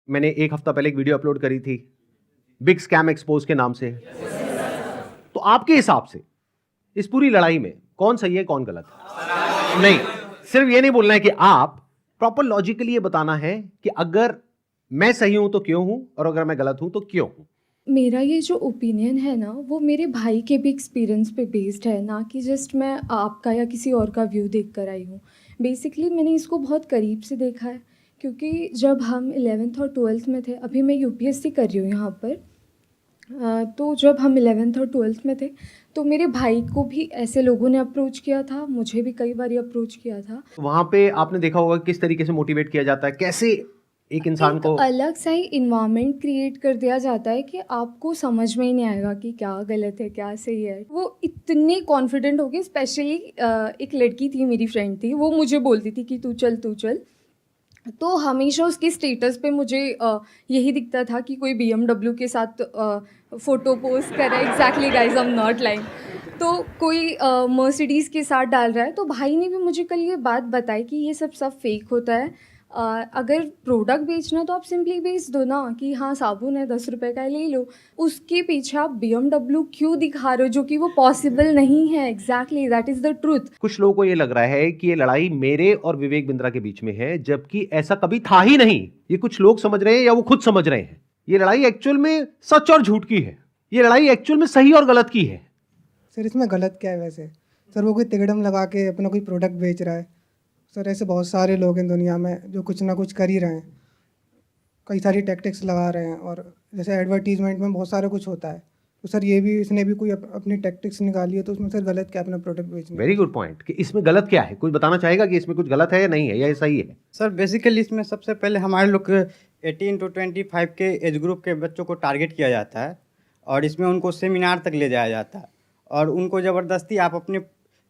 मैंने एक हफ्ता पहले एक वीडियो अपलोड करी थी बिग स्कैम एक्सपोज के नाम से। तो आपके हिसाब से इस पूरी लड़ाई में कौन सही है कौन गलत है? नहीं, सिर्फ ये नहीं बोलना है कि आप प्रॉपर लॉजिकली ये बताना है कि अगर मैं सही हूं तो क्यों हूं और अगर मैं गलत हूं तो क्यों हूं। मेरा ये जो ओपिनियन है ना, वो मेरे भाई के भी एक्सपीरियंस पे बेस्ड है, ना कि जस्ट मैं आपका या किसी और का व्यू देख कर आई हूँ। बेसिकली मैंने इसको बहुत करीब से देखा है, क्योंकि जब हम 11th और 12th में थे, अभी मैं यूपीएससी कर रही हूँ यहाँ पर, तो जब हम 11th और 12th में थे तो मेरे भाई को भी ऐसे लोगों ने अप्रोच किया था, मुझे भी कई बार अप्रोच किया था। वहां पे आपने देखा होगा किस तरीके से मोटिवेट किया जाता है, कैसे एक इंसान एक को अलग सा ही इन्वायरमेंट क्रिएट कर दिया जाता है कि आपको समझ में ही नहीं आएगा कि क्या गलत है क्या सही है। वो इतने कॉन्फिडेंट हो गए, स्पेशली एक लड़की थी, मेरी फ्रेंड थी, वो मुझे बोलती थी कि तू चल तू चल। तो हमेशा उसके स्टेटस पे मुझे यही दिखता था कि कोई BMW के साथ फ़ोटो पोस्ट कर रहा है। Exactly guys, I am not lying. तो कोई मर्सिडीज़ के साथ डाल रहा है। तो भाई ने भी मुझे कल ये बात बताई कि ये सब फेक होता है। अगर प्रोडक्ट बेचना तो आप सिंपली बेच दो ना, कि हाँ साबुन है 10 रुपए का, ले लो। उसके पीछे आप BMW क्यों दिखा रहे हो, जो कि वो पॉसिबल नहीं है। Exactly, that is the truth. कुछ लोगों को ये लग रहा है कि ये लड़ाई मेरे और विवेक बिंद्रा के बीच में है, जबकि ऐसा कभी था ही नहीं। ये कुछ लोग समझ रहे हैं या वो खुद समझ रहे हैं। ये लड़ाई एक्चुअल में सच और झूठ की है। ये लड़ाई एक्चुअल में सही और गलत की है। सर इसमें गलत क्या है वैसे? सर वो कोई तिकड़म लगा के अपना कोई प्रोडक्ट बेच रहा है। सर ऐसे बहुत सारे लोग हैं दुनिया में जो कुछ ना कुछ कर ही रहे हैं, कई सारी टैक्टिक्स लगा रहे हैं। और जैसे एडवर्टीजमेंट में बहुत सारा कुछ होता है, तो सर ये भी इसने भी कोई अपनी टैक्टिक्स निकाली है, तो उसमें सर गलत क्या है अपना प्रोडक्ट बेचने वेरी गुड पॉइंट कि इसमें गलत क्या है। कोई बताना चाहेगा कि इसमें कुछ गलत है या नहीं है या ये सही है? सर बेसिकली इसमें सबसे पहले हमारे लोग 18 to 25 के एज ग्रुप के बच्चों को टारगेट किया जाता है और इसमें उनको सेमिनार तक ले जाया जाता है और उनको ज़बरदस्ती आप अपने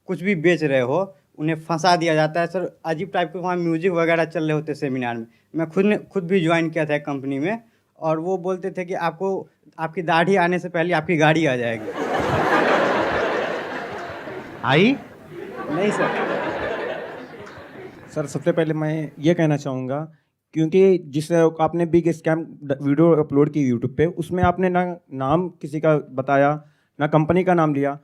कुछ भी बेच रहे हो उन्हें फंसा दिया जाता है। सर अजीब टाइप के वहाँ म्यूजिक वगैरह चल रहे होते सेमिनार में। मैं खुद भी ज्वाइन किया था कंपनी में और वो बोलते थे कि आपको आपकी दाढ़ी आने से पहले आपकी गाड़ी आ जाएगी। आई नहीं सर। सर सबसे पहले मैं ये कहना चाहूँगा, क्योंकि जिस आपने बिग स्कैम वीडियो अपलोड की यूट्यूब पे, उसमें आपने ना नाम किसी का बताया ना कंपनी का नाम लिया।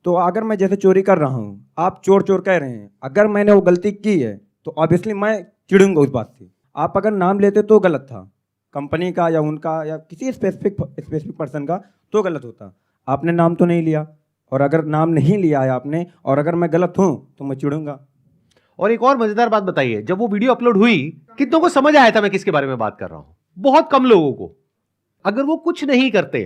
तो अगर मैं जैसे चोरी कर रहा हूँ, आप चोर चोर कह रहे हैं, अगर मैंने वो गलती की है तो ऑब्वियसली मैं चिढ़ूंगा उस बात से। आप अगर नाम लेते तो गलत था, कंपनी का या उनका या किसी स्पेसिफिक पर्सन का, तो गलत होता। आपने नाम तो नहीं लिया, और अगर नाम नहीं लिया है आपने और अगर मैं गलत हूँ तो मैं चिढ़ूंगा। और एक और मजेदार बात बताइए, जब वो वीडियो अपलोड हुई कितनों को समझ आया था मैं किसके बारे में बात कर रहा हूं? बहुत कम लोगों को। अगर वो कुछ नहीं करते,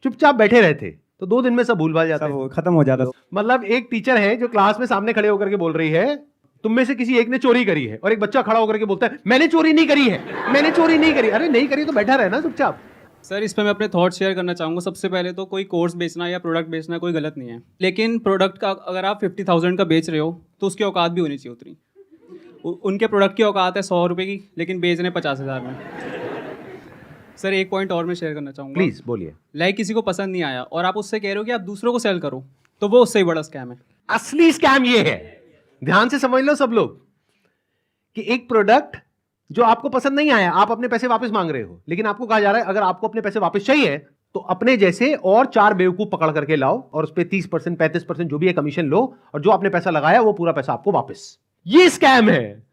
चुपचाप बैठे रहते, तो 2 दिन में सब भूल भाल जाता सब खत्म हो जाता। मतलब एक टीचर है जो क्लास में सामने खड़े होकर के बोल रही है तुम में से किसी एक ने चोरी करी है, और एक बच्चा खड़ा होकर के बोलता है मैंने चोरी नहीं करी है, मैंने चोरी नहीं करी। अरे नहीं करी तो बैठा रहे ना चुपचाप। सर इस पर मैं अपने थॉट शेयर करना चाहूँगा। सबसे पहले तो कोई कोर्स बेचना या प्रोडक्ट बेचना कोई गलत नहीं है, लेकिन प्रोडक्ट का अगर आप 50,000 का बेच रहे हो तो उसकी औकात भी होनी चाहिए उतनी। उनके प्रोडक्ट की औकात है 100 रुपये की, लेकिन बेच रहे हैं 50,000 में। सर एक पॉइंट और मैं शेयर करना चाहूँगा। प्लीज बोलिए। लाइक किसी को पसंद नहीं आया और आप उससे कह रहे हो कि आप दूसरों को सेल करो, तो वो उससे ही बड़ा स्कैम है। असली स्कैम ये है, ध्यान से समझ लो सब लोग, कि एक प्रोडक्ट जो आपको पसंद नहीं आया, आप अपने पैसे वापस मांग रहे हो, लेकिन आपको कहा जा रहा है अगर आपको अपने पैसे वापस चाहिए तो अपने जैसे और 4 बेवकूफ पकड़ करके लाओ और उस पर 30% 35% जो भी है कमीशन लो, और जो आपने पैसा लगाया वो पूरा पैसा आपको वापस। ये स्कैम है।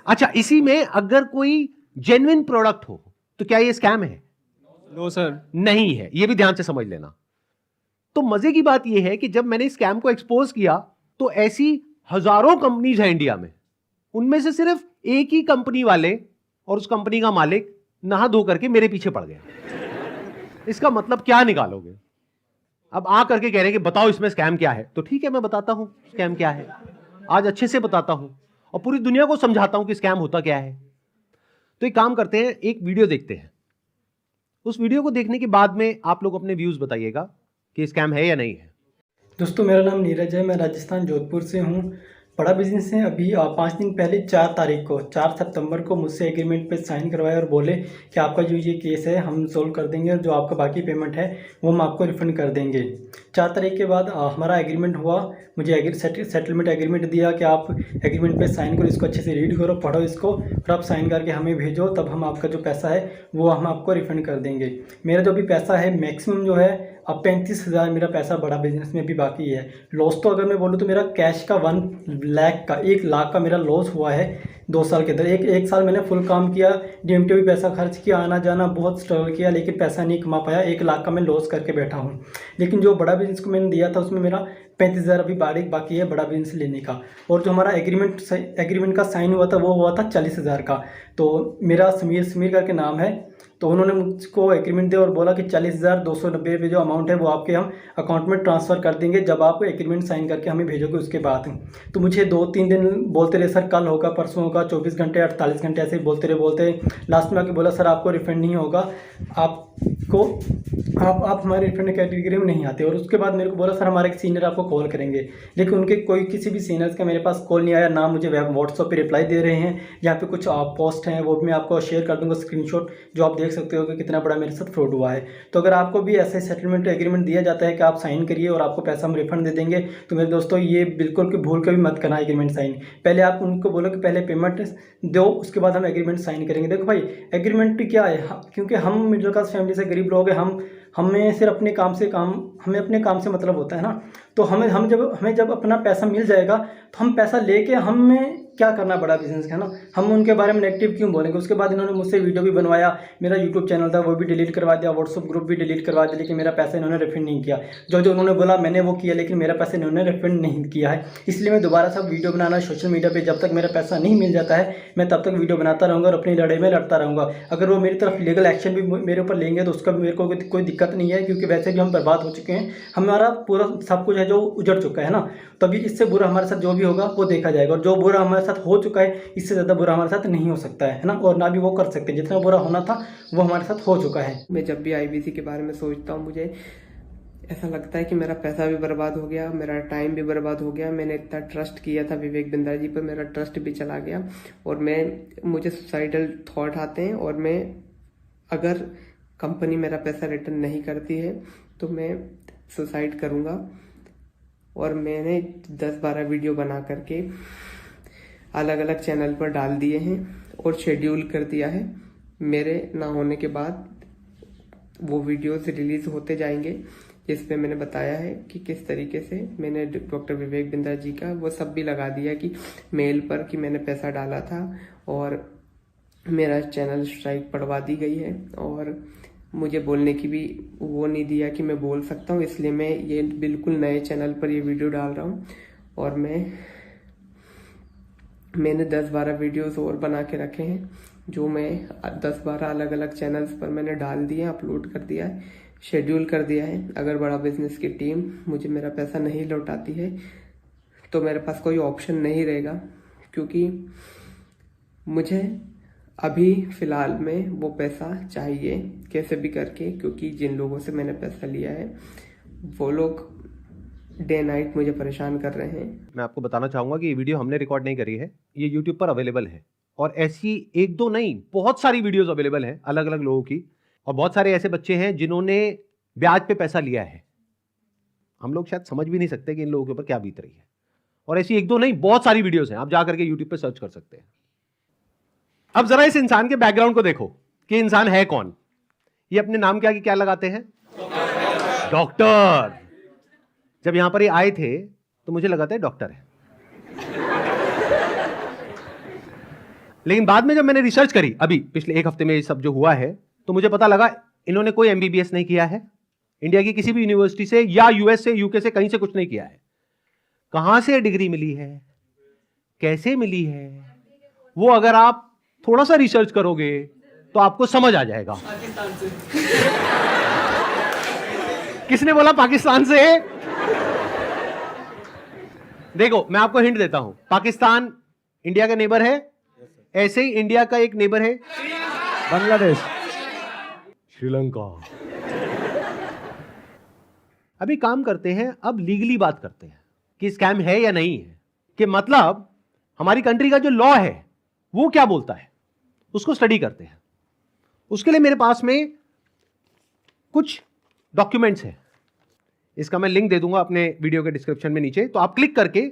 अच्छा, इसी में अगर कोई जेन्युइन प्रोडक्ट हो तो क्या ये स्कैम है? नो सर, नहीं है। ये भी ध्यान से समझ लेना। तो मजे की बात यह है कि जब मैंने स्कैम को एक्सपोज किया तो ऐसी हजारों कंपनीज हैं इंडिया में, उनमें से सिर्फ एक ही कंपनी वाले और उस कंपनी का मालिक नहा धो करके मेरे पीछे पड़ गया। इसका मतलब क्या निकालोगे? अब आ करके कह रहे हैं कि बताओ इसमें स्कैम क्या है, तो ठीक है मैं बताता हूं स्कैम क्या है। आज अच्छे से बताता हूं और पूरी दुनिया को समझाता हूं कि स्कैम होता क्या है। तो एक काम करते हैं, एक वीडियो देखते हैं। उस वीडियो को देखने के बाद में आप लोग अपने व्यूज बताइएगा कि स्कैम है या नहीं है। दोस्तों मेरा नाम नीरज है, मैं राजस्थान जोधपुर से हूँ। बड़ा बिजनेस है। अभी 5 दिन पहले 4 तारीख को 4 सितंबर को मुझसे एग्रीमेंट पे साइन करवाए और बोले कि आपका जो ये केस है हम सोल्व कर देंगे और जो आपका बाकी पेमेंट है वो हम आपको रिफ़ंड कर देंगे। 4 तारीख के बाद हमारा एग्रीमेंट हुआ। मुझे सेटलमेंट एग्रीमेंट दिया कि आप एग्रीमेंट पे साइन करो, इसको अच्छे से रीड करो, पढ़ो इसको, फिर आप साइन करके हमें भेजो, तब हम आपका जो पैसा है वो हम आपको रिफ़ंड कर देंगे। मेरा जो भी पैसा है मैक्सिमम जो है अब 35,000 मेरा पैसा बड़ा बिजनेस में भी बाकी है। लॉस तो अगर मैं बोलूँ तो मेरा कैश का 1 लाख का मेरा लॉस हुआ है 2 साल के अंदर। एक साल मैंने फुल काम किया, DMT भी पैसा खर्च किया, आना जाना बहुत स्ट्रगल किया, लेकिन पैसा नहीं कमा पाया। 1 लाख का मैं लॉस करके बैठा हूँ। लेकिन जो बड़ा बिजनेस को मैंने दिया था उसमें मेरा 35,000 अभी बाकी है बड़ा बिजनेस लेने का। और जो हमारा एग्रीमेंट का साइन हुआ था वो हुआ था 40,000 का। तो मेरा समीर करके नाम है, तो उन्होंने मुझको एग्रीमेंट दिया और बोला कि 40,290 रुपये जो अमाउंट है वो आपके हम अकाउंट में ट्रांसफ़र कर देंगे जब आप एग्रीमेंट साइन करके हमें भेजोगे उसके बाद। तो मुझे 2-3 दिन बोलते रहे, सर कल होगा, परसों होगा, 24 घंटे 48 घंटे ऐसे ही बोलते लास्ट में आके बोला सर आपको रिफंड नहीं होगा, आप हमारे रिफंड कैटेगरी में नहीं आते। और उसके बाद मेरे को बोला सर हमारे एक सीनियर आपको कॉल करेंगे, लेकिन उनके किसी भी सीनियर्स का मेरे पास कॉल नहीं आया, ना मुझे व्हाट्सएप पे रिप्लाई दे रहे हैं। यहाँ पे कुछ पोस्ट हैं वो भी मैं आपको शेयर कर दूंगा स्क्रीनशॉट, जो आप देख सकते हो कि कितना बड़ा मेरे साथ फ्रॉड हुआ है। तो अगर आपको भी ऐसे सेटलमेंट एग्रीमेंट दिया जाता है कि आप साइन करिए और आपको पैसा हम रिफंड दे देंगे, तो मेरे दोस्तों ये बिल्कुल भी भूल कर भी मत करना एग्रीमेंट साइन। पहले आप उनको बोलो कि पहले पेमेंट दो, उसके बाद हम एग्रीमेंट साइन करेंगे। देखो भाई एग्रीमेंट क्या है, क्योंकि हम मिडिल क्लास फैमिली से गरीब लोग हैं, हमें सिर्फ अपने काम से मतलब होता है ना। तो हमें जब अपना पैसा मिल जाएगा तो हम पैसा लेके हमें क्या करना बड़ा बिजनेस है ना, हम उनके बारे में नेगेटिव क्यों बोलेंगे। उसके बाद इन्होंने मुझसे वीडियो भी बनवाया, मेरा यूट्यूब चैनल था वो भी डिलीट करवा दिया, व्हाट्सअप ग्रुप भी डिलीट करवा दिया, लेकिन मेरा पैसा इन्होंने रिफंड नहीं किया। जो उन्होंने बोला मैंने वो किया, लेकिन मेरा पैसा इन्होंने रिफंड नहीं किया है। इसलिए मैं दोबारा सब वीडियो बनाना सोशल मीडिया पर जब तक मेरा पैसा नहीं मिल जाता है मैं तब तक वीडियो बनाता रहूँगा और अपनी लड़ाई में लड़ता रहूँगा। अगर वो मेरी तरफ लीगल एक्शन भी मेरे ऊपर लेंगे तो उसका मेरे को कोई दिक्कत नहीं है, क्योंकि वैसे भी हम बर्बाद हो चुके हैं, हमारा पूरा सब कुछ है जो उजड़ चुका है ना। तभी इससे बुरा हमारे साथ जो भी होगा वो देखा जाएगा, और जो बुरा हमारे साथ हो चुका है इससे ज़्यादा बुरा हमारे साथ नहीं हो सकता है ना, और ना भी वो कर सकते। जितना बुरा होना था वो हमारे साथ हो चुका है। मैं जब भी IBC के बारे में सोचता हूँ मुझे ऐसा लगता है कि मेरा पैसा भी बर्बाद हो गया, मेरा टाइम भी बर्बाद हो गया। मैंने इतना ट्रस्ट किया था विवेक बिंद्रा जी पर, मेरा ट्रस्ट भी चला गया और मुझे सुसाइडल थॉट आते हैं। और मैं अगर कंपनी मेरा पैसा रिटर्न नहीं करती है तो मैं सुसाइड करूँगा। और मैंने 10-12 वीडियो बना करके अलग अलग चैनल पर डाल दिए हैं और शेड्यूल कर दिया है। मेरे ना होने के बाद वो वीडियोस रिलीज होते जाएंगे जिसमें मैंने बताया है कि किस तरीके से मैंने डॉक्टर विवेक बिंद्रा जी का वो सब भी लगा दिया कि मेल पर कि मैंने पैसा डाला था, और मेरा चैनल स्ट्राइक पड़वा दी गई है। और मुझे बोलने की भी वो नहीं दिया कि मैं बोल सकता हूँ, इसलिए मैं ये बिल्कुल नए चैनल पर ये वीडियो डाल रहा हूँ। और मैंने 10-12 वीडियोस और बना के रखे हैं जो मैं 10-12 अलग अलग चैनल्स पर मैंने डाल दिए, अपलोड कर दिया है, शेड्यूल कर दिया है। अगर बड़ा बिजनेस की टीम मुझे मेरा पैसा नहीं लौटाती है तो मेरे पास कोई ऑप्शन नहीं रहेगा, क्योंकि मुझे अभी फ़िलहाल में वो पैसा चाहिए कैसे भी करके, क्योंकि जिन लोगों से मैंने पैसा लिया है वो लोग डे नाइट मुझे परेशान कर रहे हैं। मैं आपको बताना चाहूँगा कि ये वीडियो हमने रिकॉर्ड नहीं करी है, ये यूट्यूब पर अवेलेबल है, और ऐसी 1-2 नहीं बहुत सारी वीडियोस अवेलेबल हैं अलग अलग लोगों की। और बहुत सारे ऐसे बच्चे हैं जिन्होंने ब्याज पे पैसा लिया है, हम लोग शायद समझ भी नहीं सकते कि इन लोगों के ऊपर क्या बीत रही है। और ऐसी 1-2 नहीं बहुत सारी वीडियोस हैं, आप जा करके यूट्यूब पे सर्च कर सकते हैं। अब जरा इस इंसान के बैकग्राउंड को देखो कि इंसान है कौन। ये अपने नाम के आगे क्या लगाते हैं? डॉक्टर। जब यहां पर ये आए थे तो मुझे लगा था डॉक्टर है, लेकिन बाद में जब मैंने रिसर्च करी अभी पिछले 1 हफ्ते में ये सब जो हुआ है, तो मुझे पता लगा इन्होंने कोई MBBS नहीं किया है, इंडिया की किसी भी यूनिवर्सिटी से या US से UK से कहीं से कुछ नहीं किया है। कहां से डिग्री मिली है, कैसे मिली है, वो अगर आप थोड़ा सा रिसर्च करोगे तो आपको समझ आ जाएगा। पाकिस्तान से। किसने बोला पाकिस्तान से? देखो मैं आपको हिंट देता हूं, पाकिस्तान इंडिया का नेबर है, ऐसे ही इंडिया का एक नेबर है बांग्लादेश, श्रीलंका। अभी काम करते हैं, अब लीगली बात करते हैं कि स्कैम है या नहीं है। कि मतलब हमारी कंट्री का जो लॉ है वो क्या बोलता है, उसको स्टडी करते हैं। उसके लिए मेरे पास में कुछ डॉक्यूमेंट्स हैं, इसका मैं लिंक दे दूंगा अपने वीडियो के डिस्क्रिप्शन में नीचे, तो आप क्लिक करके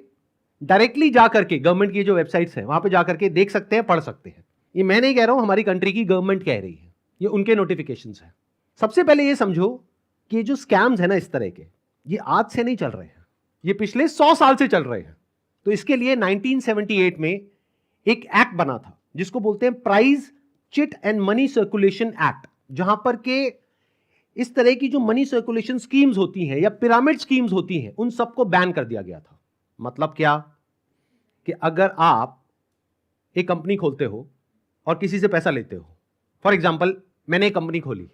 डायरेक्टली जा करके गवर्नमेंट की जो वेबसाइट्स हैं वहां पे जा करके देख सकते हैं, पढ़ सकते हैं। ये मैं नहीं कह रहा हूं, हमारी कंट्री की गवर्नमेंट कह रही है, ये उनके नोटिफिकेशंस हैं। सबसे पहले ये समझो कि ये जो स्कैम्स है ना इस तरह के, ये आज से नहीं चल रहे हैं, ये पिछले 100 साल से चल रहे हैं। तो इसके लिए 1978 में एक एक्ट बना था जिसको बोलते हैं prize chit and money circulation act, जहां पर के इस तरह की जो मनी सर्कुलेशन स्कीम्स होती हैं या पिरामिड स्कीम्स होती हैं उन सबको बैन कर दिया गया था। मतलब क्या कि अगर आप एक कंपनी खोलते हो और किसी से पैसा लेते हो, फॉर एग्जांपल मैंने एक कंपनी खोली,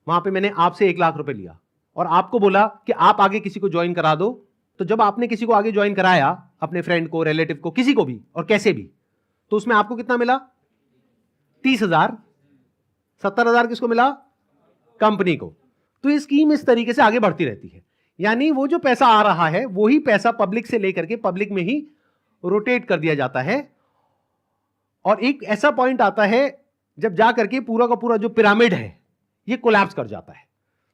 वहां पे मैंने आपसे 1 लाख रुपए लिया और आपको बोला कि आप आगे किसी को ज्वाइन करा दो, तो जब आपने किसी को आगे ज्वाइन कराया, अपने फ्रेंड को, रिलेटिव को, किसी को भी और कैसे भी, तो उसमें आपको कितना मिला? 30,000। 70,000 किसको मिला? कंपनी को। तो ये स्कीम इस तरीके से आगे बढ़ती रहती है, यानी वो जो पैसा आ रहा है वही पैसा पब्लिक से लेकर के पब्लिक में ही रोटेट कर दिया जाता है। और एक ऐसा पॉइंट आता है जब जा करके पूरा का पूरा जो पिरामिड है ये कोलैप्स कर जाता है।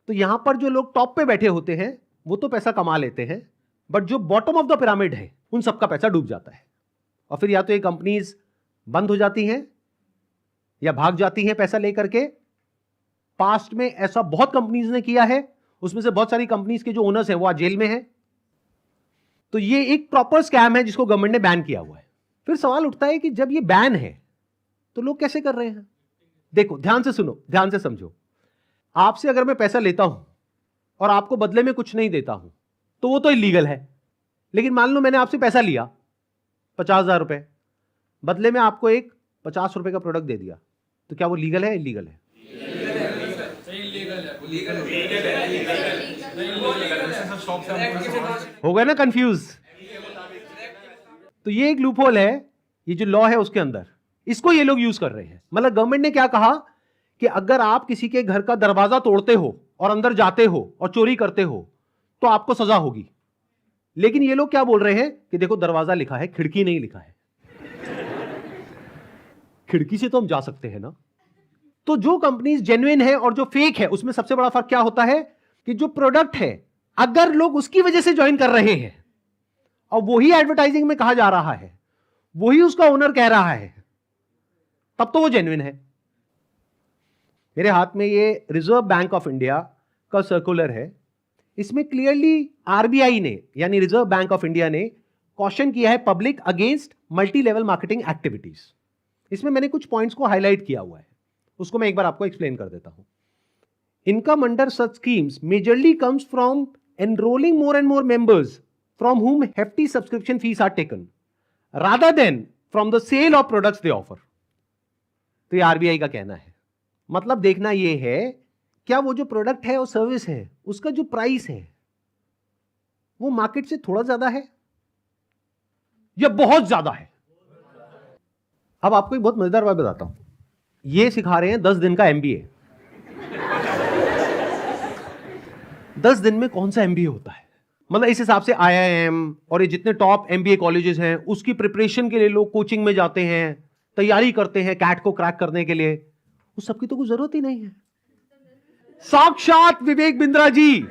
तो यहां पर जो लोग टॉप पे बैठे होते हैं वो तो पैसा कमा लेते हैं, बट जो बॉटम ऑफ द पिरामिड है उन सबका पैसा डूब जाता है। और फिर या तो ये कंपनीज बंद हो जाती हैं या भाग जाती हैं पैसा लेकर के। पास्ट में ऐसा बहुत कंपनीज ने किया है, उसमें से बहुत सारी कंपनीज के जो ओनर्स हैं वो आज जेल में हैं। तो ये एक प्रॉपर स्कैम है जिसको गवर्नमेंट ने बैन किया हुआ है। फिर सवाल उठता है कि जब ये बैन है तो लोग कैसे कर रहे हैं? देखो, ध्यान से सुनो, ध्यान से समझो। आपसे अगर मैं पैसा लेता हूं और आपको बदले में कुछ नहीं देता हूं तो वो तो इलीगल है। लेकिन मान लो मैंने आपसे पैसा लिया 50,000 रुपए, बदले में आपको एक 50 रुपए का प्रोडक्ट दे दिया, तो क्या वो लीगल है? इलीगल है? हो गए ना कंफ्यूज? तो ये एक लूपहोल है, ये जो लॉ है उसके अंदर, इसको ये लोग यूज कर रहे हैं। मतलब गवर्नमेंट ने क्या कहा कि अगर आप किसी के घर का दरवाजा तोड़ते हो और अंदर जाते हो और चोरी करते हो तो आपको सजा होगी। लेकिन ये लोग क्या बोल रहे हैं कि देखो दरवाजा लिखा है, खिड़की नहीं लिखा है। खिड़की से तो हम जा सकते हैं ना। तो जो कंपनीज जेन्युइन है और जो फेक है उसमें सबसे बड़ा फर्क क्या होता है कि जो प्रोडक्ट है अगर लोग उसकी वजह से ज्वाइन कर रहे हैं और वही एडवर्टाइजिंग में कहा जा रहा है, वही उसका ओनर कह रहा है, तब तो वो जेन्युइन है। मेरे हाथ में ये रिजर्व बैंक ऑफ इंडिया का सर्कुलर है। इसमें क्लियरली आरबीआई ने यानी रिजर्व बैंक ऑफ इंडिया ने कॉशन किया है public against multi level marketing activities. इसमें मैंने कुछ पॉइंट्स को हाईलाइट किया हुआ है, उसको मैं एक बार आपको एक्सप्लेन कर देता हूं। Income under such schemes majorly comes from enrolling more and more members from whom hefty subscription fees are taken rather than from the sale of products they offer। तो ये आरबीआई का कहना है। मतलब देखना ये है क्या वो जो प्रोडक्ट है और सर्विस है उसका जो प्राइस है वो मार्केट से थोड़ा ज्यादा है या बहुत ज्यादा है। अब आपको एक बहुत मजेदार बात बताता हूं। ये सिखा रहे हैं 10 दिन का एमबीए। 10 दिन में कौन सा एमबीए होता है? मतलब इस हिसाब से आईआईएम और ये जितने टॉप एमबीए कॉलेजेस हैं उसकी प्रिपरेशन के लिए लोग कोचिंग में जाते हैं, तैयारी करते हैं कैट को क्रैक करने के लिए, उस सबकी तो कोई जरूरत ही नहीं है। साक्षात विवेक बिंद्रा जी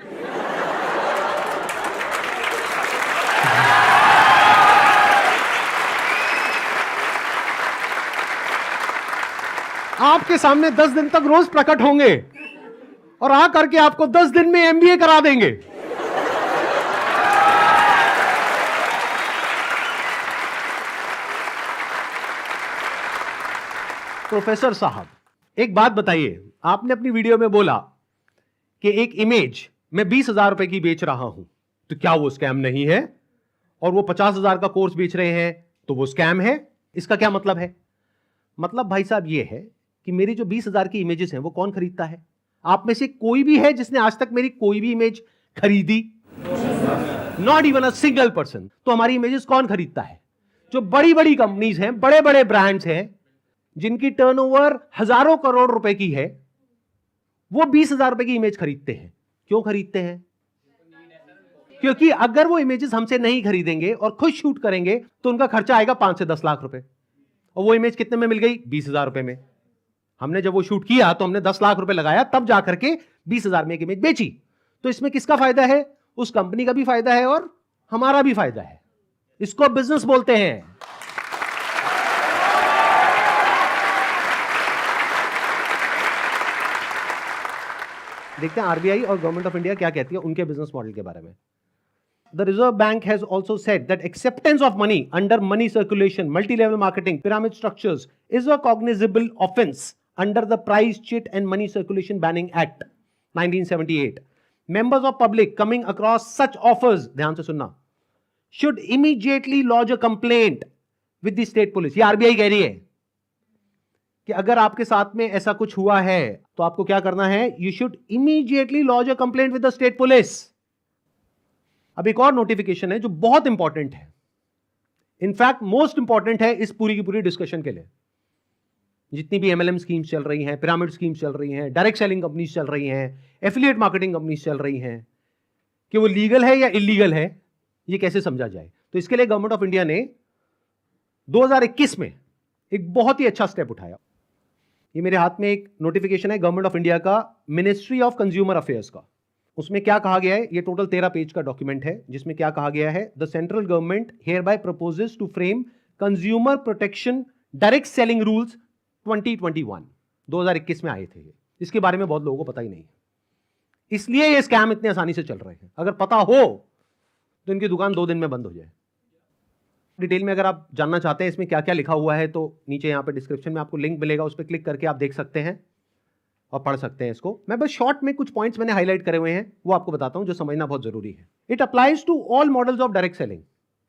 आपके सामने 10 दिन तक रोज प्रकट होंगे और आ करके आपको 10 दिन में एमबीए करा देंगे। प्रोफेसर साहब एक बात बताइए, आपने अपनी वीडियो में बोला कि एक इमेज मैं 20,000 रुपए की बेच रहा हूं, तो क्या वो स्कैम नहीं है? और वो 50,000 का कोर्स बेच रहे हैं तो वो स्कैम है? इसका क्या मतलब है? मतलब भाई साहब ये है कि मेरी जो 20,000 की इमेजेस हैं वो कौन खरीदता है? आप में से कोई भी है जिसने आज तक मेरी कोई भी इमेज खरीदी? Not even a single person. तो हमारी इमेजेस कौन खरीदता है? जो बड़ी बड़ी कंपनीज हैं, बड़े बड़े ब्रांड्स हैं जिनकी टर्नओवर हजारों करोड़ रुपए की है, वो 20,000 रुपए की इमेज खरीदते हैं। क्यों खरीदते हैं? क्योंकि अगर वो इमेजेस हमसे नहीं खरीदेंगे और खुद शूट करेंगे तो उनका खर्चा आएगा 5 से 10 लाख रुपए, और वो इमेज कितने में मिल गई? 20,000 रुपए में। हमने जब वो शूट किया तो हमने 10 लाख रुपए लगाया, तब जाकर के 20,000 में एक इमेज बेची। तो इसमें किसका फायदा है? उस कंपनी का भी फायदा है और हमारा भी फायदा है। इसको बिजनेस बोलते हैं। देखते हैं आरबीआई और गवर्नमेंट ऑफ इंडिया क्या कहती है उनके बिजनेस मॉडल के बारे में। The Reserve Bank has also said that acceptance of money under money circulation, multi-level marketing, pyramid structures is a cognizable offense under the Price Cheat and Money Circulation Banning Act 1978. Members of public coming across such offers, ध्यान से सुनना, should immediately lodge a complaint with the state police. ये RBI कह रही है कि अगर आपके साथ में ऐसा कुछ हुआ है तो आपको क्या करना है? You should immediately lodge a complaint with the state police. अब एक और नोटिफिकेशन है जो बहुत इंपॉर्टेंट है, इनफैक्ट मोस्ट इंपॉर्टेंट है इस पूरी की पूरी डिस्कशन के लिए। जितनी भी एमएलएम स्कीम्स चल रही हैं, पिरामिड स्कीम्स चल रही हैं, डायरेक्ट सेलिंग कंपनीज चल रही हैं, एफिलिएट मार्केटिंग कंपनीज चल रही हैं, कि वो लीगल है या इलीगल है, ये कैसे समझा जाए। तो इसके लिए गवर्नमेंट ऑफ इंडिया ने 2021 में एक बहुत ही अच्छा स्टेप उठाया। ये मेरे हाथ में एक नोटिफिकेशन है गवर्नमेंट ऑफ इंडिया का, मिनिस्ट्री ऑफ कंज्यूमर अफेयर्स का। उसमें क्या कहा गया है? ये टोटल 13 पेज का डॉक्यूमेंट है, जिसमें क्या कहा गया है? The central government hereby proposes to frame consumer protection direct selling rules 2021। 2021 में आए थे ये। इसके बारे में बहुत लोगों को पता ही नहीं है, इसलिए ये स्कैम इतने आसानी से चल रहे हैं। अगर पता हो तो इनकी दुकान 2 दिन में बंद हो जाए। डिटेल में अगर आप जानना चाहते हैं इसमें क्या क्या लिखा हुआ है तो नीचे यहाँ पे डिस्क्रिप्शन में आपको लिंक मिलेगा, उस पर क्लिक करके आप देख सकते हैं और पढ़ सकते हैं इसको। मैं बस शॉर्ट में कुछ पॉइंट्स मैंने हाईलाइट करे हुए हैं, वो आपको बताता हूं जो समझना बहुत जरूरी है। It applies to all models of direct selling,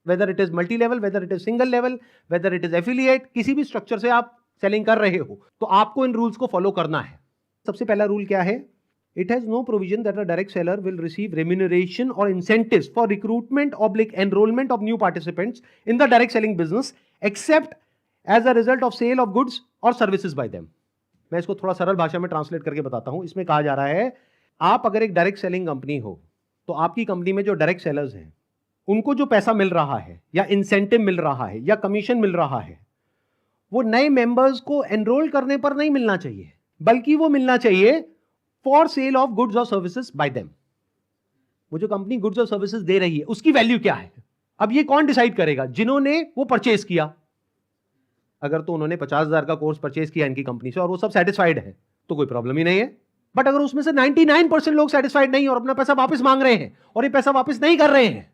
whether it is multi level, whether it is single level, whether it is affiliate, किसी भी स्ट्रक्चर से आप सेलिंग कर रहे हो तो आपको इन रूल्स को फॉलो करना है। सबसे पहला रूल क्या है? It has no provision that a direct seller will receive remuneration और incentives for recruitment oblique enrolment of new participants in the direct selling business except as a result of sale of goods और services by them. मैं इसको थोड़ा सरल भाषा में translate करके बताता हूं। इसमें कहा जा रहा है, आप अगर एक डायरेक्ट सेलिंग कंपनी हो तो आपकी कंपनी में जो डायरेक्ट सेलर्स हैं उनको जो पैसा मिल रहा है या इंसेंटिव मिल रहा है या कमीशन मिल रहा है, वो नए मेंबर्स को एनरोल करने पर नहीं मिलना चाहिए, बल्कि वो मिलना चाहिए फॉर सेल ऑफ गुड्स और सर्विसेज बाय देम। वो जो कंपनी गुड्स और सर्विसेज दे रही है उसकी वैल्यू क्या है? अब ये कौन डिसाइड करेगा? जिन्होंने वो परचेज किया। अगर तो उन्होंने 50,000 का कोर्स परचेज किया इनकी कंपनी से और वो सब सेटिस्फाइड है तो कोई प्रॉब्लम ही नहीं है। बट अगर उसमें से 99% लोग सेटिस्फाइड नहीं और अपना पैसा वापस मांग रहे हैं और ये पैसा वापस नहीं कर रहे हैं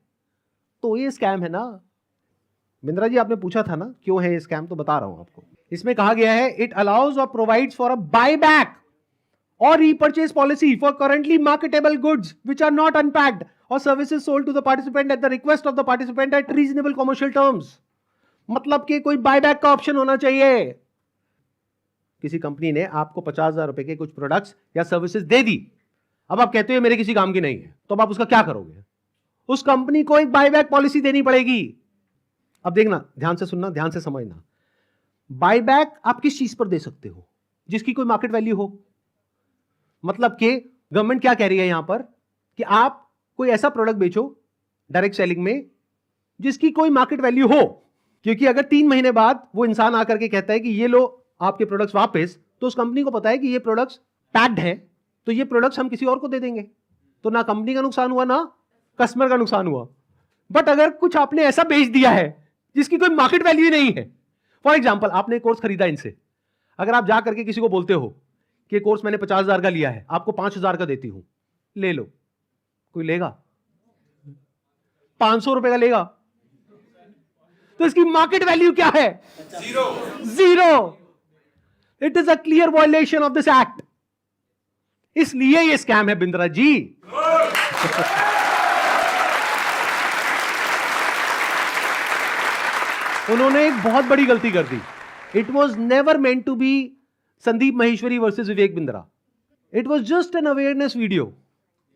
तो ये स्कैम है ना। बिंद्रा जी आपने पूछा था ना क्यों है ये स्कैम, तो बता रहा हूं आपको। इसमें कहा गया है, इट अलाउज और provides for a buy back or repurchase policy for currently marketable goods which are not unpacked or services sold to the participant at the request of the participant at reasonable commercial terms। मतलब कि कोई buyback का option होना चाहिए। किसी company ने आपको 50,000 रुपए के कुछ प्रोडक्ट्स या सर्विसेज दे दी, अब आप कहते हो मेरे किसी काम की नहीं है, तो अब आप उसका क्या करोगे? उस कंपनी को एक बायबैक पॉलिसी देनी पड़ेगी। अब देखना, ध्यान से सुनना, ध्यान से समझना। बायबैक आप किस चीज पर दे सकते हो? जिसकी कोई मार्केट वैल्यू हो। मतलब कि गवर्नमेंट क्या कह रही है यहां पर कि आप कोई ऐसा प्रोडक्ट बेचो डायरेक्ट सेलिंग में जिसकी कोई मार्केट वैल्यू हो, क्योंकि अगर 3 महीने बाद वो इंसान आकर के कहता है कि ये लो आपके प्रोडक्ट्स वापस, तो उस कंपनी को पता है कि ये प्रोडक्ट्स पैक्ड हैं, तो ये प्रोडक्ट्स हम किसी और को दे देंगे, तो ना कंपनी का नुकसान हुआ ना कस्टमर का नुकसान हुआ। बट अगर कुछ आपने ऐसा बेच दिया है जिसकी कोई मार्केट वैल्यू नहीं है, फॉर एग्जाम्पल आपने कोर्स खरीदा इनसे, अगर आप जा करके किसी को बोलते हो कि कोर्स मैंने 50,000 का लिया है, आपको 5,000 का देती हूं, ले लो, कोई लेगा? 500 रुपए का लेगा? तो इसकी मार्केट वैल्यू क्या है? Zero. It is a clear violation of this act. इसलिए ये स्कैम है बिंद्रा जी। उन्होंने एक बहुत बड़ी गलती कर दी। It was never meant to be Sandeep Maheshwari versus Vivek Bindra. It was just an awareness video.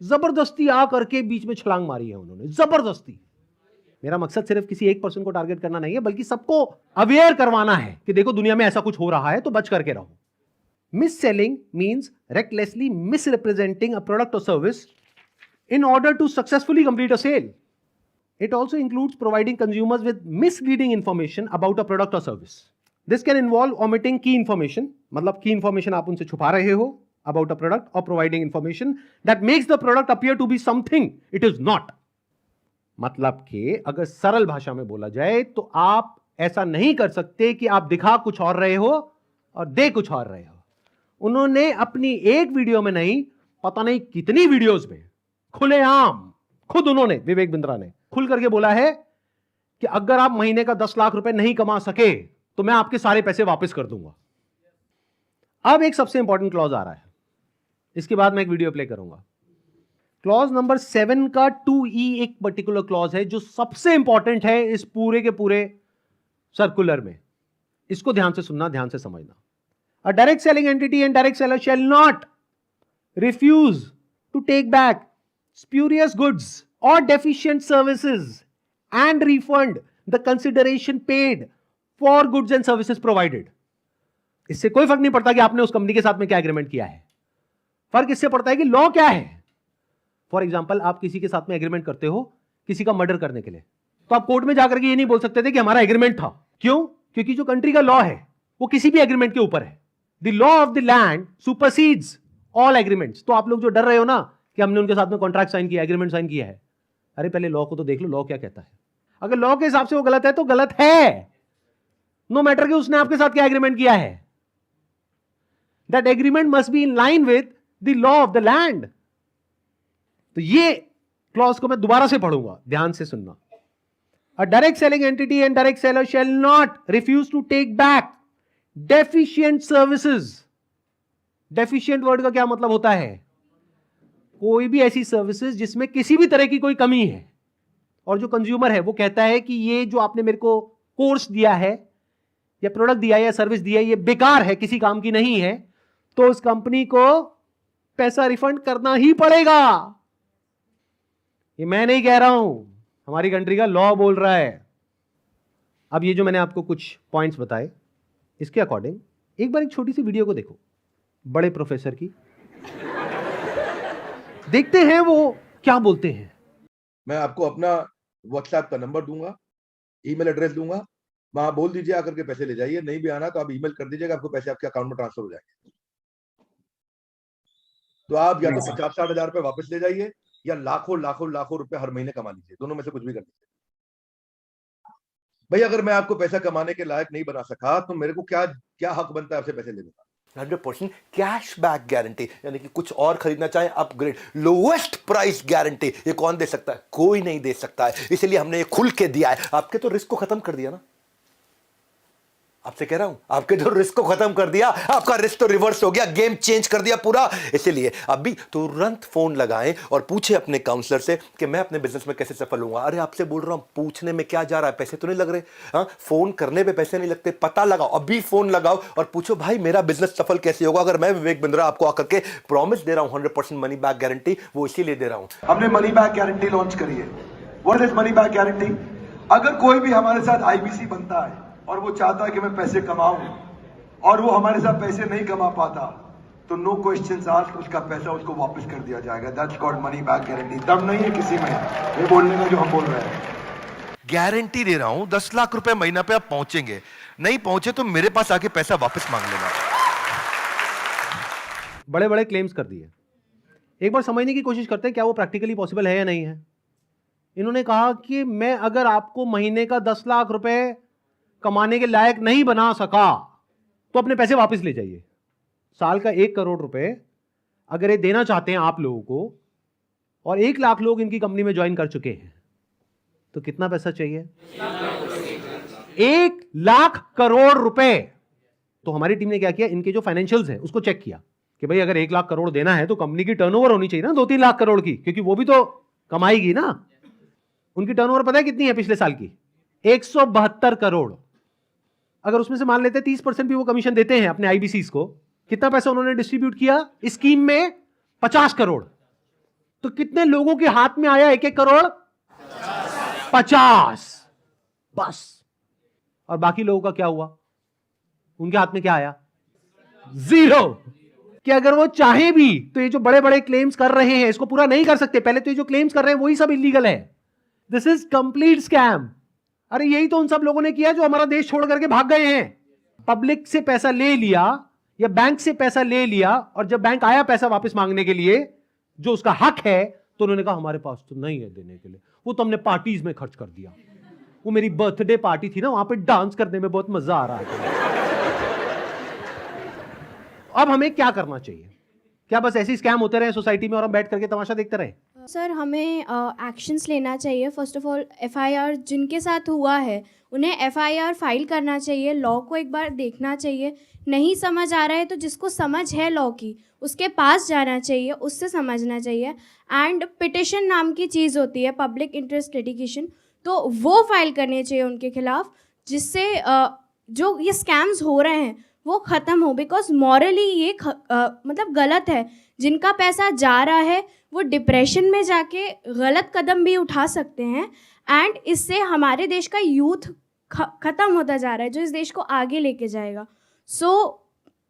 जबरदस्ती आकर के बीच में छलांग मारी है उन्होंने, जबरदस्ती। मेरा मकसद सिर्फ किसी एक पर्सन को टारगेट करना नहीं है, बल्कि सबको अवेयर करवाना है कि देखो दुनिया में ऐसा कुछ हो रहा है, तो बच करके रहो। Miss selling means recklessly misrepresenting a product or service in order to successfully complete a sale. It also includes providing consumers with misleading information about a product or service. This can involve omitting key information, मतलब key information आप उनसे छुपा रहे हो about a product, or providing information that makes the product appear to be something it is not. मतलब कि अगर सरल भाषा में बोला जाए तो आप ऐसा नहीं कर सकते कि आप दिखा कुछ और रहे हो और दे कुछ और रहे हो। उन्होंने अपनी एक वीडियो में नहीं, पता नहीं कितनी वीडियोस में खुलेआम खुद उन्होंने, विवेक बिंद्रा ने खुल करके बोला है कि अगर आप महीने का 10 लाख रुपए नहीं कमा सके तो मैं आपके सारे पैसे वापस कर दूंगा। अब एक सबसे इंपॉर्टेंट क्लॉज आ रहा है, इसके बाद मैं एक वीडियो प्ले करूंगा। क्लॉज नंबर 7 का 2E एक पर्टिकुलर क्लॉज है जो सबसे इंपॉर्टेंट है इस पूरे के पूरे सर्कुलर में। इसको ध्यान से सुनना, ध्यान से समझना। A direct selling entity and direct seller shall not refuse to take back spurious goods or deficient services and refund the consideration paid for goods and services provided. इससे कोई फर्क नहीं पड़ता कि आपने उस कंपनी के साथ में क्या एग्रीमेंट किया है, फर्क इससे पड़ता है कि लॉ क्या है। फॉर एग्जाम्पल, आप किसी के साथ में एग्रीमेंट करते हो किसी का मर्डर करने के लिए, तो आप कोर्ट में जाकर के ये नहीं बोल सकते थे कि हमारा एग्रीमेंट था। क्यों? क्योंकि जो कंट्री का लॉ है वो किसी भी एग्रीमेंट के ऊपर है। The law of the land supersedes all agreements. तो आप लोग जो डर रहे हो ना कि हमने उनके साथ में कॉन्ट्रैक्ट साइन किया, एग्रीमेंट साइन किया है, अरे पहले लॉ को तो देख लो, लॉ क्या कहता है। अगर लॉ के हिसाब से वो गलत है तो गलत है, नो मैटर कि उसने आपके साथ क्या एग्रीमेंट किया है। That agreement must be in line with the law of the land. तो ये क्लॉज को मैं दोबारा से पढ़ूंगा, ध्यान से सुनना। A direct selling entity and direct seller shall not refuse to take back deficient services. Deficient word का क्या मतलब होता है? कोई भी ऐसी सर्विसेज जिसमें किसी भी तरह की कोई कमी है और जो कंज्यूमर है वो कहता है कि ये जो आपने मेरे को कोर्स दिया है या प्रोडक्ट दिया है या सर्विस दिया है ये बेकार है, किसी काम की नहीं है, तो उस कंपनी को पैसा रिफंड करना ही पड़ेगा। ये मैं नहीं कह रहा हूं, हमारी कंट्री का लॉ बोल रहा है। अब ये जो मैंने आपको कुछ पॉइंट्स बताए, इसके अकॉर्डिंग एक बार एक छोटी सी वीडियो को देखो, बड़े प्रोफेसर की, देखते हैं वो क्या बोलते हैं। मैं आपको अपना व्हाट्सएप का नंबर दूंगा, ईमेल एड्रेस दूंगा, वहां बोल दीजिए आकर के पैसे ले जाइए। नहीं भी आना तो आप ईमेल कर दीजिएगा, आपको पैसे आपके अकाउंट में ट्रांसफर हो जाएंगे। तो आप या तो 50-60 हजार रुपए वापस ले जाइए या लाखों लाखों लाखों रुपए हर महीने कमा लीजिए, दोनों में से कुछ भी कर लीजिए। भाई अगर मैं आपको पैसा कमाने के लायक नहीं बना सका तो मेरे को क्या हक बनता है आपसे पैसे लेने का? 100% कैश बैक गारंटी, यानी कि कुछ और खरीदना चाहे अपग्रेड, लोएस्ट प्राइस गारंटी। ये कौन दे सकता है? कोई नहीं दे सकता है, इसलिए हमने ये खुल के दिया है। आपके तो रिस्क को खत्म कर दिया ना, आपसे कह रहा हूं, आपके जो रिस्क को खत्म कर दिया, आपका रिस्क तो रिवर्स हो गया, गेम चेंज कर दिया पूरा। इसीलिए अभी तुरंत फोन लगाएं और पूछे अपने काउंसलर से कि मैं अपने बिजनेस में कैसे सफल होऊंगा। अरे आपसे बोल रहा हूं, पूछने में क्या जा रहा है, पैसे तो नहीं लग रहे। हाँ, फोन करने पे पैसे नहीं लगते, पता लगाओ, अभी फोन लगाओ और पूछो भाई मेरा बिजनेस सफल कैसे होगा। अगर मैं विवेक बिंद्रा आपको आकर के प्रॉमिस दे रहा हूं 100% मनी बैक गारंटी, वो इसीलिए दे रहा हूं। हमने मनी बैक गारंटी लॉन्च करी है। What is money back guarantee? अगर कोई भी हमारे साथ आईबीसी बनता है और वो चाहता है कि मैं पैसे कमाऊं और वो हमारे साथ पैसे नहीं कमा पाता, तो नो क्वेश्चंस आस्क्ड, उसका पैसा उसको वापस कर दिया जाएगा। That's called money back guarantee. दम नहीं है किसी में ये बोलने का जो हम बोल रहे हैं। गारंटी दे रहा हूं, 10 लाख रुपए महीना पे आप पहुंचेंगे, नहीं पहुंचे तो मेरे पास आके पैसा वापस मांग लेना। बड़े बड़े क्लेम्स कर दिए, एक बार समझने की कोशिश करते हैं क्या वो प्रैक्टिकली पॉसिबल है या नहीं है। इन्होंने कहा कि मैं अगर आपको महीने का 10 लाख रुपए कमाने के लायक नहीं बना सका तो अपने पैसे वापस ले जाइए। साल का 1 करोड़ रुपए अगर ये देना चाहते हैं आप लोगों को और 1 लाख लोग इनकी कंपनी में ज्वाइन कर चुके हैं, तो कितना पैसा चाहिए? 1 लाख करोड़ रुपए। तो हमारी टीम ने क्या किया, इनके जो फाइनेंशियल्स हैं उसको चेक किया कि भाई अगर 1 लाख करोड़ देना है तो कंपनी की टर्नओवर होनी चाहिए ना 2-3 लाख करोड़ की, क्योंकि वो भी तो कमाएगी ना। उनकी टर्नओवर पता है कितनी है पिछले साल की? 172 करोड़। अगर उसमें से मान लेते 30% भी वो कमीशन देते हैं अपने आईबीसीज को, कितना पैसा उन्होंने डिस्ट्रीब्यूट किया इस स्कीम में? 50 करोड़। तो कितने लोगों के हाथ में आया 1-1 करोड़? 50 बस। और बाकी लोगों का क्या हुआ? उनके हाथ में क्या आया? 0। कि अगर वो चाहे भी तो ये जो बड़े बड़े क्लेम्स कर रहे हैं इसको पूरा नहीं कर सकते। पहले तो ये जो क्लेम्स कर रहे हैं वही सब इलीगल है। This is complete scam. अरे यही तो उन सब लोगों ने किया जो हमारा देश छोड़ करके भाग गए हैं। पब्लिक से पैसा ले लिया या बैंक से पैसा ले लिया, और जब बैंक आया पैसा वापस मांगने के लिए जो उसका हक है, तो उन्होंने कहा हमारे पास तो नहीं है देने के लिए, वो तो हमने पार्टीज में खर्च कर दिया। वो मेरी बर्थडे पार्टी थी ना, वहां पे डांस करने में बहुत मजा आ रहा था। अब हमें क्या करना चाहिए? क्या बस ऐसे स्कैम होते रहे सोसाइटी में और हम बैठ करके तमाशा देखते रहे? सर, हमें एक्शंस लेना चाहिए। फर्स्ट ऑफ ऑल एफआईआर जिनके साथ हुआ है उन्हें एफआईआर फाइल करना चाहिए। लॉ को एक बार देखना चाहिए। नहीं समझ आ रहा है तो जिसको समझ है लॉ की उसके पास जाना चाहिए, उससे समझना चाहिए। एंड पिटिशन नाम की चीज़ होती है, पब्लिक इंटरेस्ट लिटिगेशन, तो वो फाइल करनी चाहिए उनके खिलाफ, जिससे जो ये स्कैम्स हो रहे हैं वो ख़त्म हो। बिकॉज मॉरली ये मतलब गलत है। जिनका पैसा जा रहा है वो डिप्रेशन में जाके गलत कदम भी उठा सकते हैं, एंड इससे हमारे देश का यूथ ख़त्म होता जा रहा है जो इस देश को आगे लेके जाएगा। सो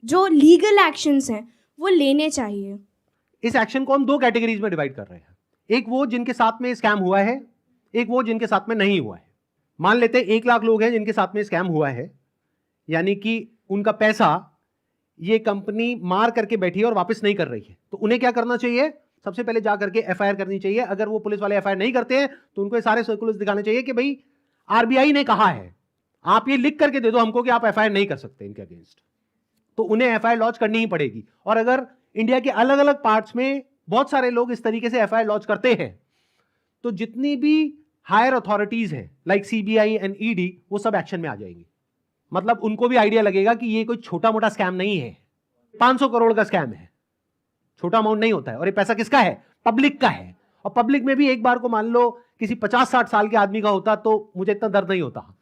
जो लीगल एक्शंस हैं वो लेने चाहिए। इस एक्शन को हम दो कैटेगरीज में डिवाइड कर रहे हैं। एक वो जिनके साथ में स्कैम हुआ है, एक वो जिनके साथ में नहीं हुआ है। मान लेते हैं 1 लाख लोग हैं जिनके साथ में स्कैम हुआ है, यानी कि उनका पैसा ये कंपनी मार करके बैठी है और वापस नहीं कर रही है। तो उन्हें क्या करना चाहिए? सबसे पहले जा करके एफआईआर करनी चाहिए। अगर वो पुलिस वाले एफआईआर नहीं करते हैं तो उनको ये सारे सर्कुलर्स दिखाने चाहिए कि भाई आरबीआई ने कहा है, आप ये लिख करके दे दो हमको कि आप एफआईआर नहीं कर सकते इनके अगेंस्ट। तो उन्हें एफआईआर लॉन्च करनी ही पड़ेगी। और अगर इंडिया के अलग अलग पार्ट्स में बहुत सारे लोग इस तरीके से एफआईआर लॉन्च करते हैं, तो जितनी भी हायर अथॉरिटीज हैं लाइक सीबीआई एंड ईडी, वो सब एक्शन में आ जाएंगी। मतलब उनको भी आइडिया लगेगा कि ये कोई छोटा मोटा स्कैम नहीं है, 500 करोड़ का स्कैम है, छोटा अमाउंट नहीं होता है। और ये पैसा किसका है? पब्लिक का है। और पब्लिक में भी एक बार को मान लो किसी 50-60 साल के आदमी का होता तो मुझे इतना दर्द नहीं होता।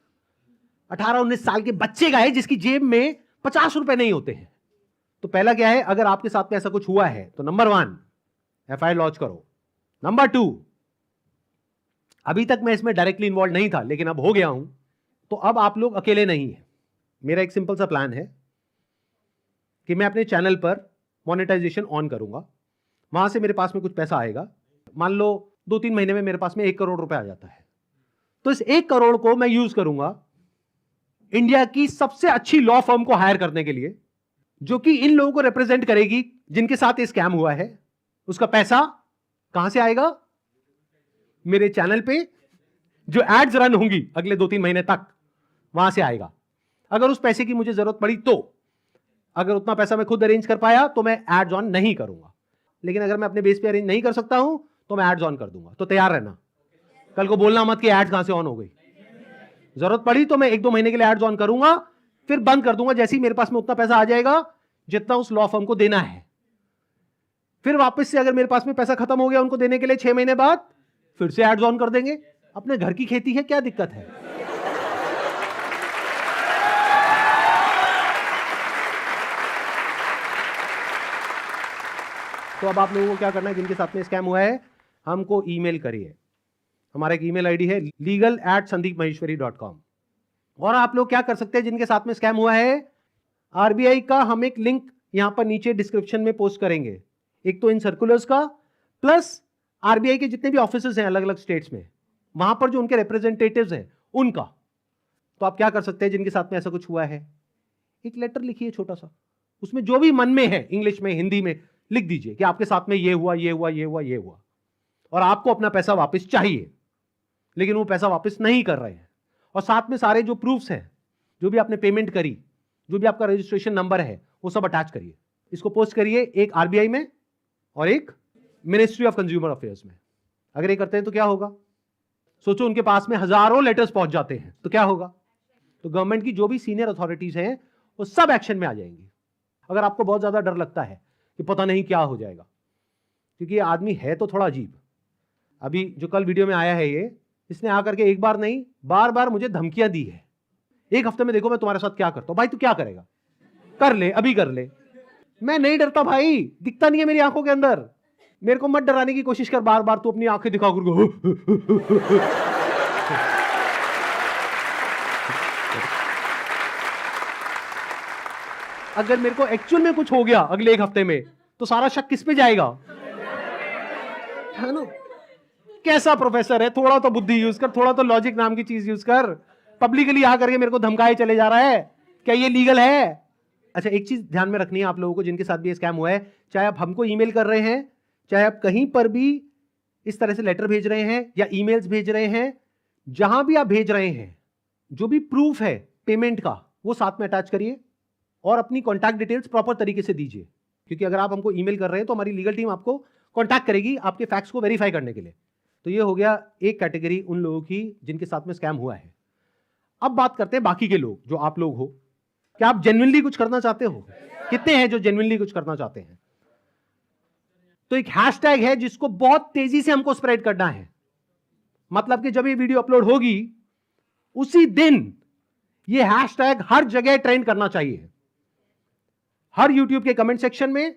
18-19 साल के बच्चे का है जिसकी जेब में 50 रुपए नहीं होते हैं। तो पहला क्या है, अगर आपके साथ में ऐसा कुछ हुआ है तो नंबर 1 एफआईआर लॉन्च करो। नंबर 2, अभी तक मैं इसमें डायरेक्टली इन्वॉल्व नहीं था लेकिन अब हो गया हूं, तो अब आप लोग अकेले नहीं हैं। मेरा एक सिंपल सा प्लान है कि मैं अपने चैनल पर मोनेटाइजेशन ऑन करूंगा। वहां से मेरे पास में कुछ पैसा आएगा। मान लो 2-3 महीने में मेरे पास में 1 करोड़ रुपए आ जाता है। तो इस 1 करोड़ को मैं यूज करूंगा इंडिया की सबसे अच्छी लॉ फर्म को हायर करने के लिए, जो कि इन लोगों को रिप्रेजेंट करेगी जिनके साथ ये स्कैम हुआ है। उसका पैसा कहां से आएगा? मेरे चैनल पे जो एड्स रन होंगी अगले 2-3 महीने तक, वहां से आएगा। अगर उस पैसे की मुझे जरूरत पड़ी तो, अगर उतना पैसा मैं खुद अरेंज कर पाया तो मैं एड्स ऑन नहीं करूंगा। लेकिन अगर मैं अपने बेस पे अरेंज नहीं कर सकता हूं तो मैं एड्स ऑन कर दूंगा। तो तैयार रहना, कल को बोलना मत कि एड्स कहां से ऑन हो गई। जरूरत पड़ी तो मैं 1-2 महीने के लिए एड्स ऑन करूंगा, फिर बंद कर दूंगा जैसे ही मेरे पास में उतना पैसा आ जाएगा जितना उस लॉ फर्म को देना है। फिर वापस से अगर मेरे पास में पैसा खत्म हो गया उनको देने के लिए 6 महीने बाद, फिर से एड्स ऑन कर देंगे। अपने घर की खेती है, क्या दिक्कत है? तो अब आप लोगों को क्या करना है, जिनके साथ में स्कैम हुआ है हमको ईमेल करिए। हमारा एक ईमेल आईडी है legal@sandeepmaheshwari.com। और आप लोग क्या कर सकते हैं जिनके साथ में स्कैम हुआ है, आरबीआई का हम एक लिंक यहां पर नीचे डिस्क्रिप्शन में पोस्ट करेंगे। एक तो इन सर्कुलर्स का, प्लस आरबीआई के जितने भी ऑफिसेज हैं अलग अलग स्टेट्स में, वहां पर जो उनके रिप्रेजेंटेटिव्स हैं उनका। तो आप क्या कर सकते हैं जिनके साथ में ऐसा कुछ हुआ है, एक लेटर लिखिए छोटा सा, उसमें जो भी मन में है इंग्लिश में हिंदी में लिख दीजिए कि आपके साथ में ये हुआ, ये हुआ, ये हुआ, ये हुआ, और आपको अपना पैसा वापस चाहिए, लेकिन वो पैसा वापस नहीं कर रहे हैं। और साथ में सारे जो प्रूफ्स हैं, जो भी आपने पेमेंट करी, जो भी आपका रजिस्ट्रेशन नंबर है, वो सब अटैच करिए। इसको पोस्ट करिए, एक आरबीआई में और एक मिनिस्ट्री ऑफ कंज्यूमर अफेयर्स में। अगर ये करते हैं तो क्या होगा? सोचो उनके पास में हजारों लेटर्स पहुंच जाते हैं तो क्या होगा? तो गवर्नमेंट की जो भी सीनियर अथॉरिटीज हैं वो सब एक्शन में आ जाएंगी। अगर आपको बहुत ज्यादा डर लगता है कि पता नहीं क्या हो जाएगा, क्योंकि ये आदमी है तो थोड़ा अजीब। अभी जो कल वीडियो में आया है ये, इसने आकर के एक बार नहीं बार बार मुझे धमकियां दी है, 1 हफ्ते में देखो मैं तुम्हारे साथ क्या करता हूं। भाई तू क्या करेगा? कर ले, अभी कर ले। मैं नहीं डरता भाई, दिखता नहीं है मेरी आंखों के अंदर। मेरे को मत डराने की कोशिश कर बार बार, तू अपनी आंखें दिखा कर। अगर मेरे को एक्चुअल में कुछ हो गया अगले 1 हफ्ते में, तो सारा शक किस पे जाएगा? है ना? कैसा प्रोफेसर है? थोड़ा तो बुद्धि यूज कर, थोड़ा तो लॉजिक नाम की चीज यूज कर। पब्लिकली आ करके मेरे को धमकाए चले जा रहा है, क्या ये लीगल है? अच्छा, एक चीज ध्यान में रखनी है आप लोगों को जिनके साथ भी स्कैम हुआ है, चाहे आप हमको ईमेल कर रहे हैं, चाहे आप कहीं पर भी इस तरह से लेटर भेज रहे हैं या ईमेल्स भेज रहे हैं, जहां भी आप भेज रहे हैं, जो भी प्रूफ है पेमेंट का वो साथ में अटैच करिए और अपनी कॉन्टैक्ट डिटेल्स प्रॉपर तरीके से दीजिए, क्योंकि अगर आप हमको ईमेल कर रहे हैं तो हमारी लीगल टीम आपको कॉन्टैक्ट करेगी आपके फैक्ट्स को वेरीफाई करने के लिए। तो ये हो गया एक कैटेगरी उन लोगों की जिनके साथ में स्कैम हुआ है। अब बात करते हैं बाकी के लोग, जो आप लोग हो। क्या आप जेन्युइनली कुछ करना चाहते हो? कितने हैं जो जेन्युइनली कुछ करना चाहते हैं? तो एक हैशटैग है जिसको बहुत तेजी से हमको स्प्रेड करना है। मतलब कि जब ये वीडियो अपलोड होगी उसी दिन ये हैशटैग हर जगह ट्रेंड करना चाहिए। हर यूट्यूब के कमेंट सेक्शन में,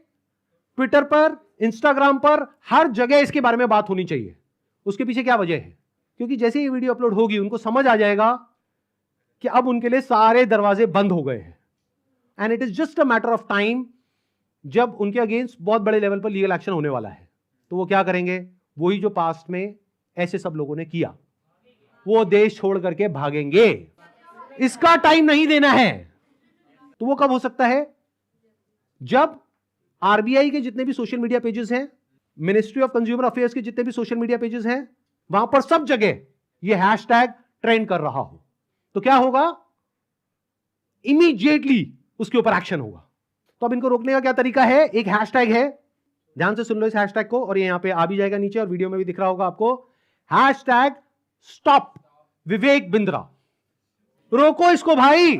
ट्विटर पर, इंस्टाग्राम पर, हर जगह इसके बारे में बात होनी चाहिए। उसके पीछे क्या वजह है? क्योंकि जैसे ये वीडियो अपलोड होगी उनको समझ आ जाएगा कि अब उनके लिए सारे दरवाजे बंद हो गए हैं, and it is just a matter of time जब उनके अगेंस्ट बहुत बड़े लेवल पर लीगल एक्शन होने वाला है। तो वो क्या करेंगे? वही जो पास्ट में ऐसे सब लोगों ने किया, वो देश छोड़ करके भागेंगे। इसका टाइम नहीं देना है। तो वो कब हो सकता है? जब आरबीआई के जितने भी सोशल मीडिया पेजेस हैं, मिनिस्ट्री ऑफ कंज्यूमर अफेयर्स के जितने भी सोशल मीडिया पेजेस हैं, वहां पर सब जगह ये हैशटैग ट्रेंड कर रहा हो, तो क्या होगा? इमीडिएटली उसके ऊपर एक्शन होगा। तो अब इनको रोकने का क्या तरीका है? एक हैशटैग है, ध्यान से सुन लो इस हैशटैग को, और ये यहां पे आ भी जाएगा नीचे और वीडियो में भी दिख रहा होगा आपको। Hashtag stop Vivek Bindra. रोको इसको भाई।